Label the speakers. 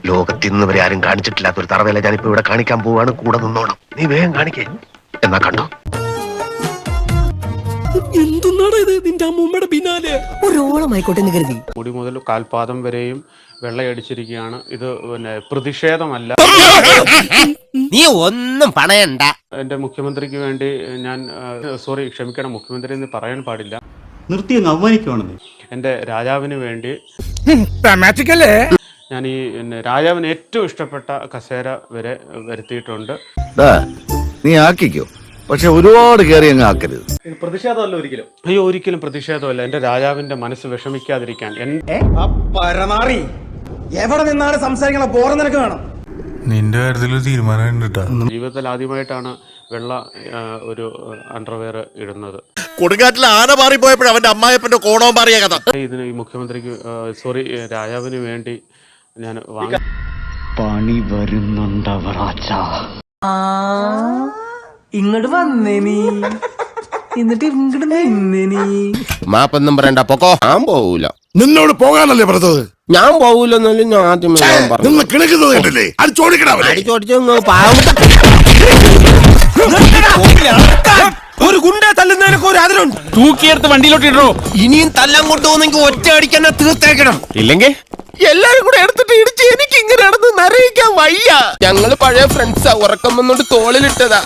Speaker 1: ലോകത്തിന്ന് വരെ ആരും കാണിച്ചിട്ടില്ലാത്ത ഒരു തറവേല ഞാനിപ്പോ ഇവിടെ കാണിക്കാൻ പോവാണ്. കൂടെ നിന്നോണം. നീ വേഗം കാണിക്കേ. എന്നാ കണ്ടോ?
Speaker 2: എന്തുന്നാണ് ഇത്? നിന്റെ അമ്മൂമ്മയുടെ പിന്നാലെ ഒരോളമായിക്കോട്ടെ എന്ന് കരുതി.
Speaker 3: മുടി മുതൽ കാൽപാദം വരെയും വെള്ളയടിച്ചിരിക്കുകയാണ്. ഇത് പിന്നെ പ്രതിഷേധമല്ല.
Speaker 4: നീ ഒന്നും പണയണ്ട.
Speaker 3: എൻ്റെ മുഖ്യമന്ത്രിക്ക് വേണ്ടി ഞാൻ ക്ഷമിക്കണം, മുഖ്യമന്ത്രി എന്ന് പറയാൻ പാടില്ല.
Speaker 5: നിർത്തി അവമാനിക്കുവാണെന്ന്.
Speaker 3: എൻ്റെ രാജാവിന് വേണ്ടി ഞാൻ ഈ രാജാവിന് ഏറ്റവും ഇഷ്ടപ്പെട്ട കസേര വരെ വരുത്തിയിട്ടുണ്ട്.
Speaker 6: നീ ആക്കിക്കോ, പക്ഷെ ഒരുപാട് കയറി അങ്ങ് ആക്കരുത്.
Speaker 3: പ്രതിഷേധമല്ല ഒരിക്കലും. അയ്യോ, ഒരിക്കലും പ്രതിഷേധമല്ല. എൻ്റെ രാജാവിന്റെ മനസ്സ് വിഷമിക്കാതിരിക്കാൻ.
Speaker 2: എവിടെ നിന്നാണ് സംസാരിക്കണ ബോറ നിനക്ക് വേണം.
Speaker 7: നിന്റെ കാര്യത്തിൽ തീരുമാനം.
Speaker 3: ജീവിതത്തിൽ ആദ്യമായിട്ടാണ് വെള്ള ഒരു അണ്ടർവെയർ ഇടുന്നത്.
Speaker 6: കൊടുങ്കാറ്റിൽ ആന മാറിപ്പോയപ്പോഴും അവന്റെ അമ്മായപ്പന്റെ കോണവും മാറിയ കഥ.
Speaker 3: ഇതിന് ഈ മുഖ്യമന്ത്രിക്ക് രാജാവിന് വേണ്ടി ഞാൻ വാങ്ങി.
Speaker 5: പണി വരുന്നുണ്ടവറാച്ച.
Speaker 2: ഇങ്ങോട്ട് വന്നേ നീ, എന്നിട്ട് ഇങ്ങോട്ട് നിന്നേ നീ.
Speaker 4: മാപ്പൊന്നും പറയണ്ട, പൊക്കോ. ഞാൻ പോവൂല.
Speaker 6: നിന്നോട് പോകാനല്ലേ പറഞ്ഞത്?
Speaker 4: ഞാൻ പോവൂലെന്നല്ലേ ഞാൻ ആദ്യമേ
Speaker 6: നിന്ന് കിണക്കുന്നത് കണ്ടില്ലേ? അത് ചോദിക്കണേ.
Speaker 2: ഒരു ഗുണ്ട തല്ലുന്നതിനൊക്കെ ഒരു അതിലുണ്ട്.
Speaker 4: തൂക്കിയെടുത്ത് വണ്ടിയിലോട്ട് ഇടണോ? ഇനിയും തല്ലാൻ കൊണ്ടുപോകുന്നെങ്കിൽ ഒറ്റ അടിക്കാൻ തീർത്തേക്കണം. ഇല്ലെങ്കിൽ എല്ലാരും കൂടെ എടുത്തിട്ട് ഇടിച്ച് എനിക്ക് ഇങ്ങനെ നടന്ന് നരയിക്കാൻ വയ്യ. ഞങ്ങള് പഴയ ഫ്രണ്ട്സാ. ഉറക്കം വന്നോണ്ട് തോളിലിട്ടതാ.